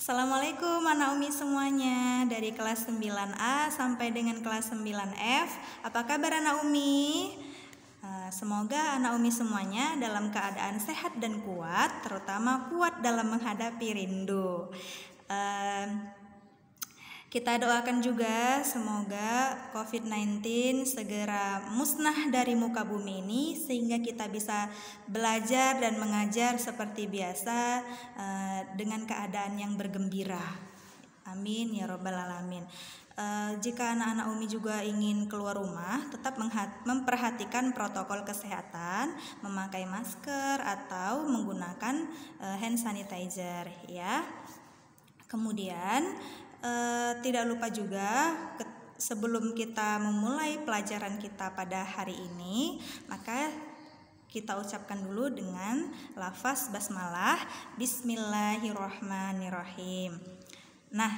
Assalamualaikum anak Umi semuanya dari kelas 9A sampai dengan kelas 9F. Apa kabar anak Umi? Semoga anak Umi semuanya dalam keadaan sehat dan kuat, terutama kuat dalam menghadapi rindu. Kita doakan juga semoga COVID-19 segera musnah dari muka bumi ini sehingga kita bisa belajar dan mengajar seperti biasa dengan keadaan yang bergembira. Amin ya robbal alamin. Jika anak-anak Umi juga ingin keluar rumah, tetap memperhatikan protokol kesehatan, memakai masker atau menggunakan hand sanitizer ya. Kemudian tidak lupa juga sebelum kita memulai pelajaran kita pada hari ini, maka kita ucapkan dulu dengan lafaz basmalah, Bismillahirrahmanirrahim. Nah,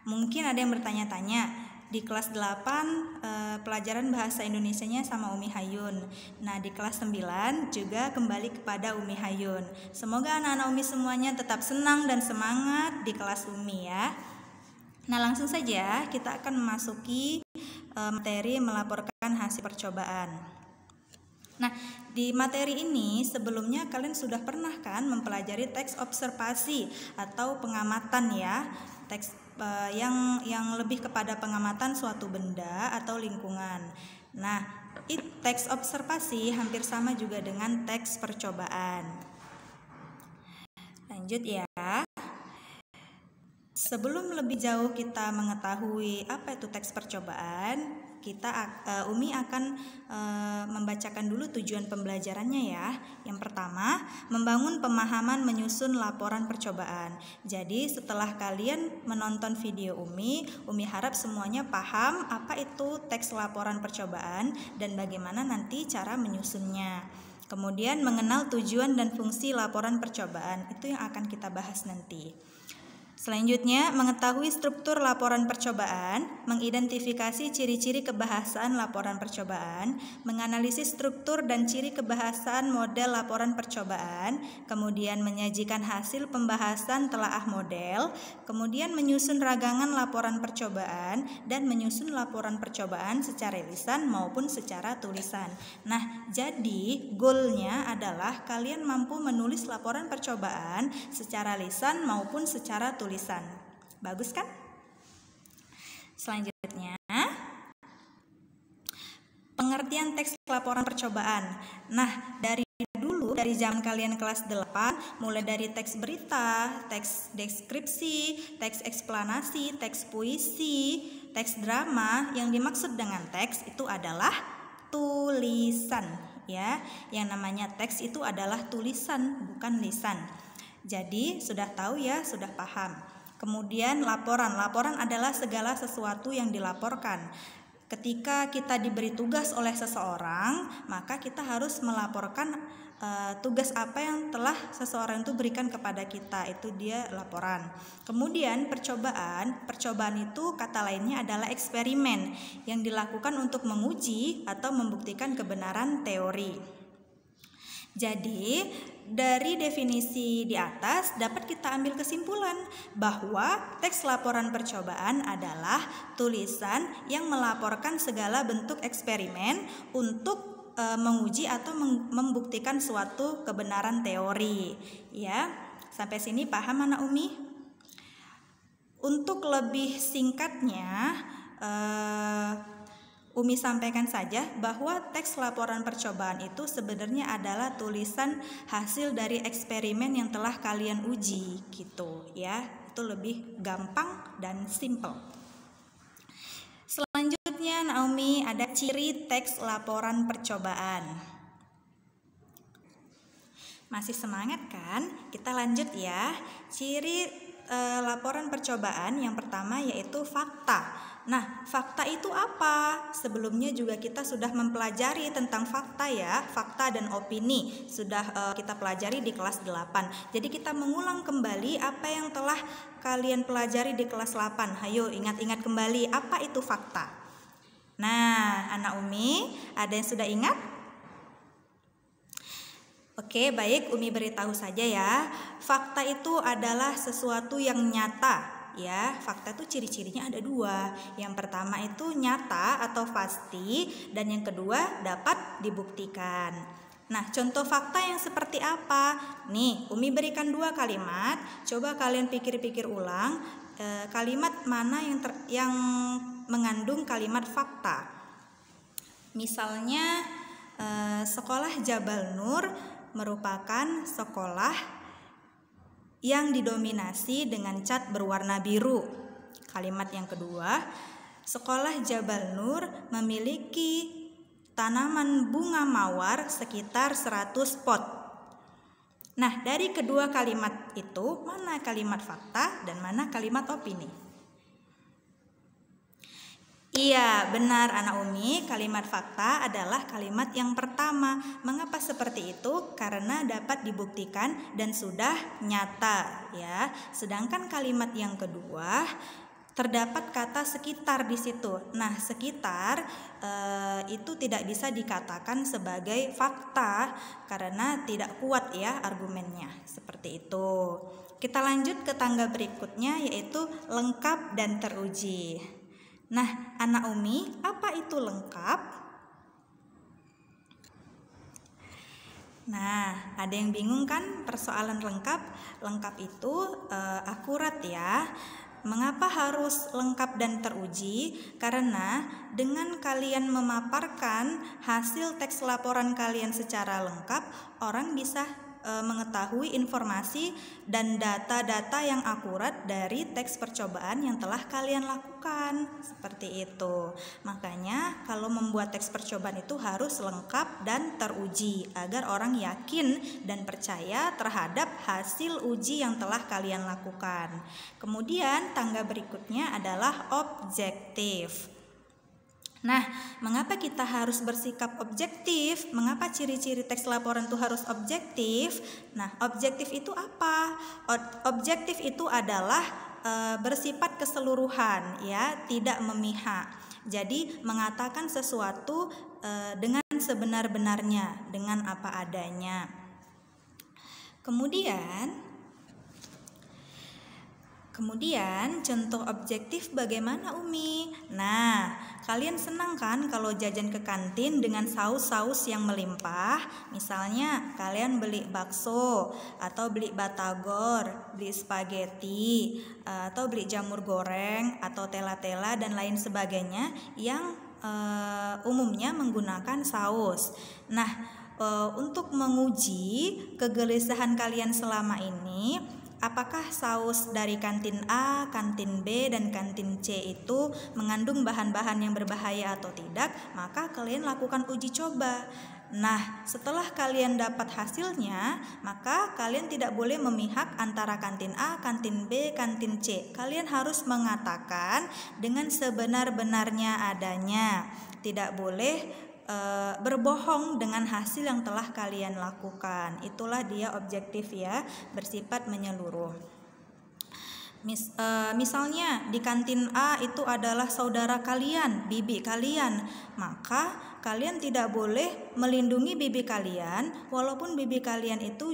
mungkin ada yang bertanya-tanya, di kelas 8 pelajaran bahasa Indonesianya sama Umi Hayun. Nah, di kelas 9 juga kembali kepada Umi Hayun. Semoga anak-anak Umi semuanya tetap senang dan semangat di kelas Umi ya. Nah, langsung saja kita akan memasuki materi melaporkan hasil percobaan. Nah, di materi ini sebelumnya kalian sudah pernah kan mempelajari teks observasi atau pengamatan ya. Teks yang lebih kepada pengamatan suatu benda atau lingkungan. Nah, teks observasi hampir sama juga dengan teks percobaan. Lanjut ya. Sebelum lebih jauh kita mengetahui apa itu teks percobaan, Umi akan membacakan dulu tujuan pembelajarannya ya. Yang pertama, membangun pemahaman menyusun laporan percobaan. Jadi setelah kalian menonton video Umi harap semuanya paham apa itu teks laporan percobaan dan bagaimana nanti cara menyusunnya. Kemudian mengenal tujuan dan fungsi laporan percobaan, itu yang akan kita bahas nanti. Selanjutnya, mengetahui struktur laporan percobaan, mengidentifikasi ciri-ciri kebahasaan laporan percobaan, menganalisis struktur dan ciri kebahasaan model laporan percobaan, kemudian menyajikan hasil pembahasan telaah model, kemudian menyusun ragangan laporan percobaan, dan menyusun laporan percobaan secara lisan maupun secara tulisan. Nah, jadi goalnya adalah kalian mampu menulis laporan percobaan secara lisan maupun secara tulisan. Bagus kan? Selanjutnya, pengertian teks laporan percobaan. Nah, dari zaman kalian kelas 8, mulai dari teks berita, teks deskripsi, teks eksplanasi, teks puisi, teks drama, yang dimaksud dengan teks itu adalah tulisan ya. Yang namanya teks itu adalah tulisan, bukan lisan. Jadi sudah tahu ya, sudah paham. Kemudian laporan adalah segala sesuatu yang dilaporkan. Ketika kita diberi tugas oleh seseorang, maka kita harus melaporkan tugas apa yang telah seseorang itu berikan kepada kita, itu dia laporan. Kemudian percobaan itu kata lainnya adalah eksperimen yang dilakukan untuk menguji atau membuktikan kebenaran teori. Jadi, dari definisi di atas dapat kita ambil kesimpulan bahwa teks laporan percobaan adalah tulisan yang melaporkan segala bentuk eksperimen untuk menguji atau membuktikan suatu kebenaran teori. Ya, sampai sini paham anak Umi? Untuk lebih singkatnya, Umi sampaikan saja bahwa teks laporan percobaan itu sebenarnya adalah tulisan hasil dari eksperimen yang telah kalian uji gitu ya. Itu lebih gampang dan simple. Selanjutnya Naomi ada ciri teks laporan percobaan. Masih semangat kan? Kita lanjut ya. Ciri laporan percobaan yang pertama yaitu fakta. Nah, fakta itu apa? Sebelumnya juga kita sudah mempelajari tentang fakta ya, fakta dan opini. Sudah kita pelajari di kelas 8. Jadi kita mengulang kembali apa yang telah kalian pelajari di kelas 8. Hayo ingat-ingat kembali apa itu fakta. Nah, anak Umi, ada yang sudah ingat? Oke, baik, Umi beritahu saja ya. Fakta itu adalah sesuatu yang nyata. Ya, fakta itu ciri-cirinya ada dua. Yang pertama itu nyata atau pasti, dan yang kedua dapat dibuktikan. Nah, contoh fakta yang seperti apa? Nih, Umi berikan dua kalimat. Coba kalian pikir-pikir ulang. Kalimat mana yang mengandung kalimat fakta? Misalnya, sekolah Jabal Nur merupakan sekolah yang didominasi dengan cat berwarna biru. Kalimat yang kedua, sekolah Jabal Nur memiliki tanaman bunga mawar sekitar 100 pot. Nah, dari kedua kalimat itu, mana kalimat fakta dan mana kalimat opini? Iya, benar Anak Umi, kalimat fakta adalah kalimat yang pertama. Mengapa seperti itu? Karena dapat dibuktikan dan sudah nyata, ya. Sedangkan kalimat yang kedua terdapat kata sekitar di situ. Nah, sekitar itu tidak bisa dikatakan sebagai fakta karena tidak kuat ya argumennya. Seperti itu. Kita lanjut ke tangga berikutnya, yaitu lengkap dan teruji. Nah, Anak Umi, apa itu lengkap? Nah, ada yang bingung kan persoalan lengkap? Lengkap itu akurat ya. Mengapa harus lengkap dan teruji? Karena dengan kalian memaparkan hasil teks laporan kalian secara lengkap, orang bisa mengetahui informasi dan data-data yang akurat dari teks percobaan yang telah kalian lakukan. Seperti itu. Makanya kalau membuat teks percobaan itu harus lengkap dan teruji agar orang yakin dan percaya terhadap hasil uji yang telah kalian lakukan. Kemudian tangga berikutnya adalah objektif. Nah, mengapa kita harus bersikap objektif? Mengapa ciri-ciri teks laporan itu harus objektif? Nah, objektif itu apa? Objektif itu adalah bersifat keseluruhan, ya, tidak memihak. Jadi, mengatakan sesuatu dengan sebenar-benarnya, dengan apa adanya. Kemudian contoh objektif bagaimana Umi? Nah, kalian senang kan kalau jajan ke kantin dengan saus-saus yang melimpah? Misalnya kalian beli bakso atau beli batagor, beli spaghetti, atau beli jamur goreng atau tela-tela dan lain sebagainya yang umumnya menggunakan saus. Nah, untuk menguji kegelisahan kalian selama ini, apakah saus dari kantin A, kantin B, dan kantin C itu mengandung bahan-bahan yang berbahaya atau tidak? Maka kalian lakukan uji coba. Nah, setelah kalian dapat hasilnya, maka kalian tidak boleh memihak antara kantin A, kantin B, kantin C. Kalian harus mengatakan dengan sebenar-benarnya adanya. Tidak boleh berbohong dengan hasil yang telah kalian lakukan. Itulah dia objektif ya, bersifat menyeluruh. Misalnya di kantin A itu adalah saudara kalian, bibi kalian, maka kalian tidak boleh melindungi bibi kalian walaupun bibi kalian itu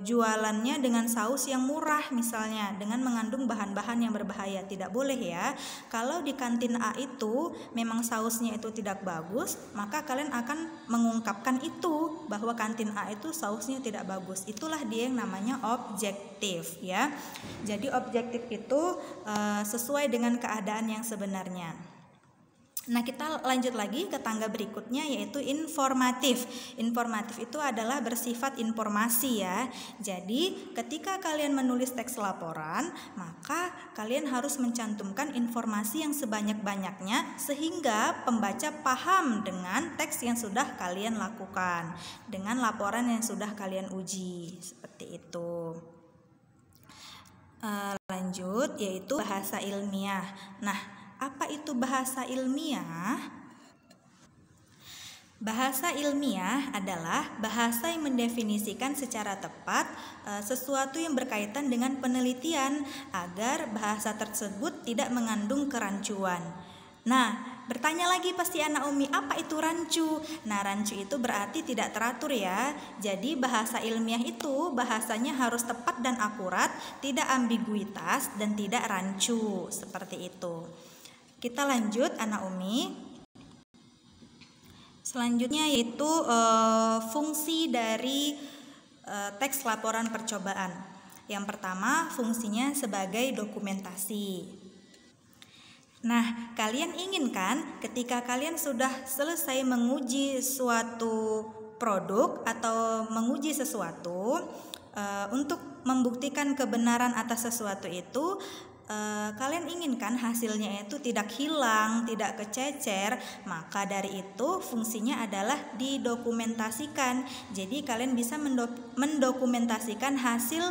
jualannya dengan saus yang murah misalnya, dengan mengandung bahan-bahan yang berbahaya. Tidak boleh ya. Kalau di kantin A itu memang sausnya itu tidak bagus, maka kalian akan mengungkapkan itu bahwa kantin A itu sausnya tidak bagus. Itulah dia yang namanya objektif ya. Jadi objektif itu sesuai dengan keadaan yang sebenarnya. Nah, kita lanjut lagi ke tangga berikutnya, yaitu informatif. Informatif itu adalah bersifat informasi ya. Jadi ketika kalian menulis teks laporan, maka kalian harus mencantumkan informasi yang sebanyak-banyaknya sehingga pembaca paham dengan teks yang sudah kalian lakukan, dengan laporan yang sudah kalian uji. Seperti itu. Lanjut, yaitu bahasa ilmiah. Nah, apa itu bahasa ilmiah? Bahasa ilmiah adalah bahasa yang mendefinisikan secara tepat sesuatu yang berkaitan dengan penelitian agar bahasa tersebut tidak mengandung kerancuan. Nah, bertanya lagi pasti anak Umi, apa itu rancu? Nah, rancu itu berarti tidak teratur ya. Jadi bahasa ilmiah itu bahasanya harus tepat dan akurat, tidak ambiguitas dan tidak rancu, seperti itu. Kita lanjut anak Umi. Selanjutnya yaitu fungsi dari teks laporan percobaan. Yang pertama, fungsinya sebagai dokumentasi. Nah, kalian ingin kan ketika kalian sudah selesai menguji suatu produk atau menguji sesuatu, untuk membuktikan kebenaran atas sesuatu itu, kalian inginkan hasilnya itu tidak hilang, tidak kececer, maka dari itu fungsinya adalah didokumentasikan. Jadi kalian bisa mendokumentasikan hasil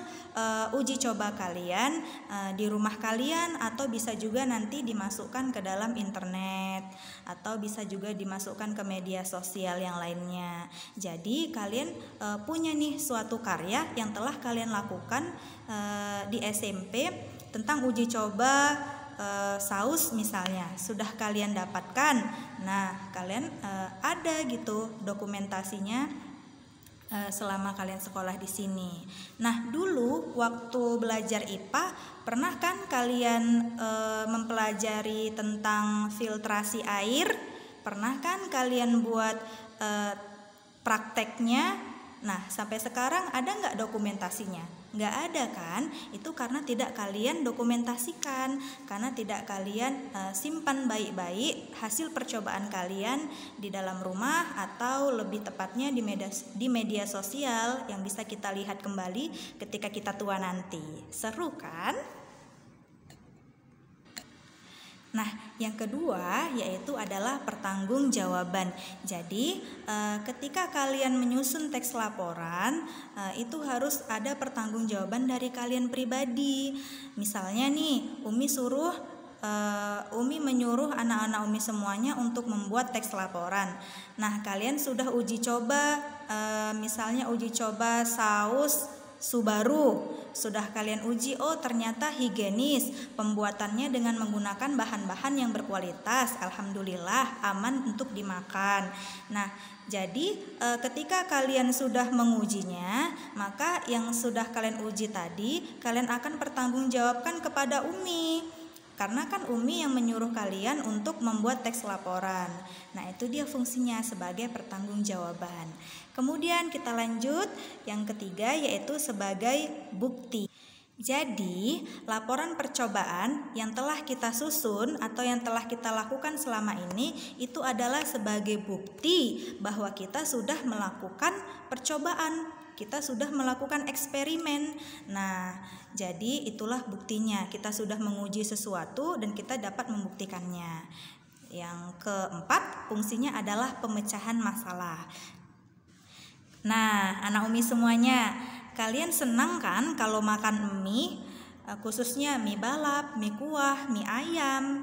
uji coba kalian di rumah kalian, atau bisa juga nanti dimasukkan ke dalam internet, atau bisa juga dimasukkan ke media sosial yang lainnya. Jadi kalian punya nih suatu karya yang telah kalian lakukan di SMP tentang uji coba saus misalnya, sudah kalian dapatkan. Nah, kalian ada gitu dokumentasinya selama kalian sekolah di sini. Nah, dulu waktu belajar IPA, pernah kan kalian mempelajari tentang filtrasi air? Pernah kan kalian buat prakteknya? Nah, sampai sekarang ada nggak dokumentasinya? Nggak ada kan? Itu karena tidak kalian dokumentasikan, karena tidak kalian simpan baik-baik hasil percobaan kalian di dalam rumah, atau lebih tepatnya di media sosial yang bisa kita lihat kembali ketika kita tua nanti. Seru kan? Nah, yang kedua yaitu adalah pertanggungjawaban. Jadi, ketika kalian menyusun teks laporan, itu harus ada pertanggungjawaban dari kalian pribadi. Misalnya nih, Umi menyuruh anak-anak Umi semuanya untuk membuat teks laporan. Nah, kalian sudah uji coba, misalnya uji coba saus Subaru, sudah kalian uji, oh ternyata higienis, pembuatannya dengan menggunakan bahan-bahan yang berkualitas, alhamdulillah aman untuk dimakan. Nah, jadi ketika kalian sudah mengujinya, maka yang sudah kalian uji tadi kalian akan pertanggungjawabkan kepada Umi, karena kan Umi yang menyuruh kalian untuk membuat teks laporan. Nah, itu dia fungsinya sebagai pertanggungjawaban. Kemudian kita lanjut yang ketiga yaitu sebagai bukti. Jadi, laporan percobaan yang telah kita susun atau yang telah kita lakukan selama ini itu adalah sebagai bukti bahwa kita sudah melakukan percobaan, kita sudah melakukan eksperimen. Nah, jadi itulah buktinya, kita sudah menguji sesuatu dan kita dapat membuktikannya. Yang keempat, fungsinya adalah pemecahan masalah. Nah, anak Umi semuanya, kalian senang kan kalau makan mie, khususnya mie balap, mie kuah, mie ayam,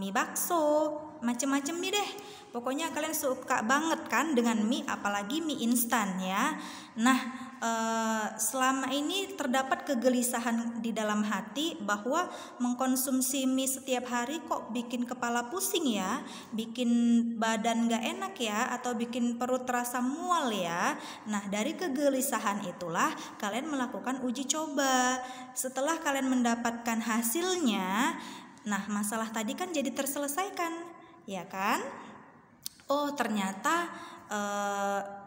mie bakso, macam-macam mie deh. Pokoknya kalian suka banget kan dengan mie, apalagi mie instan ya. Nah, selama ini terdapat kegelisahan di dalam hati bahwa mengkonsumsi mie setiap hari kok bikin kepala pusing ya, bikin badan gak enak ya, atau bikin perut terasa mual ya. Nah, dari kegelisahan itulah kalian melakukan uji coba. Setelah kalian mendapatkan hasilnya, nah masalah tadi kan jadi terselesaikan, ya kan? Oh, ternyata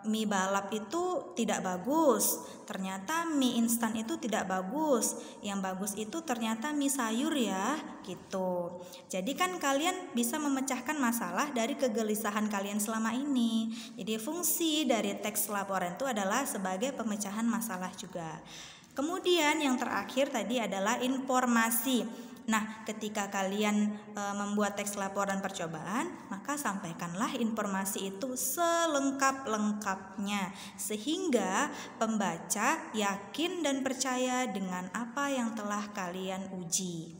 mie balap itu tidak bagus, ternyata mie instan itu tidak bagus, yang bagus itu ternyata mie sayur ya, gitu. Jadi kan kalian bisa memecahkan masalah dari kegelisahan kalian selama ini. Jadi fungsi dari teks laporan itu adalah sebagai pemecahan masalah juga. Kemudian yang terakhir tadi adalah informasi. Nah, ketika kalian membuat teks laporan percobaan, maka sampaikanlah informasi itu selengkap-lengkapnya sehingga pembaca yakin dan percaya dengan apa yang telah kalian uji.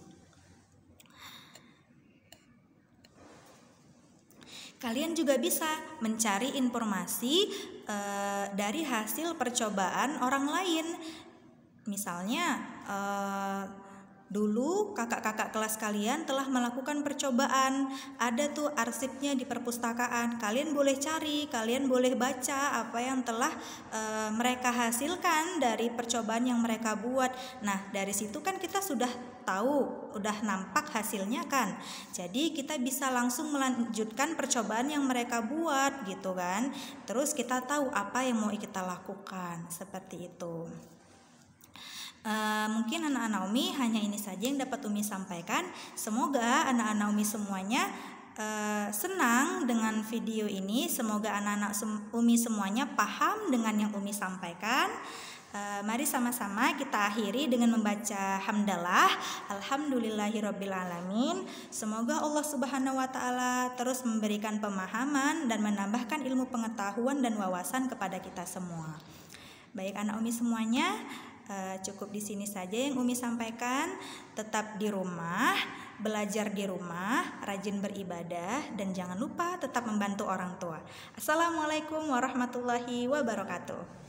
Kalian juga bisa mencari informasi dari hasil percobaan orang lain. Misalnya Dulu kakak-kakak kelas kalian telah melakukan percobaan. Ada tuh arsipnya di perpustakaan. Kalian boleh cari, kalian boleh baca apa yang telah mereka hasilkan dari percobaan yang mereka buat. Nah, dari situ kan kita sudah tahu, udah nampak hasilnya kan. Jadi kita bisa langsung melanjutkan percobaan yang mereka buat gitu kan. Terus kita tahu apa yang mau kita lakukan, seperti itu. Mungkin anak-anak Umi hanya ini saja yang dapat Umi sampaikan. Semoga anak-anak Umi semuanya senang dengan video ini. Semoga anak-anak Umi semuanya paham dengan yang Umi sampaikan. Mari sama-sama kita akhiri dengan membaca hamdalah. Alhamdulillahirobbilalamin. Semoga Allah Subhanahu wa Ta'ala terus memberikan pemahaman dan menambahkan ilmu pengetahuan dan wawasan kepada kita semua. Baik anak Umi semuanya, cukup di sini saja yang Umi sampaikan. Tetap di rumah, belajar di rumah, rajin beribadah, dan jangan lupa tetap membantu orang tua. Assalamualaikum warahmatullahi wabarakatuh.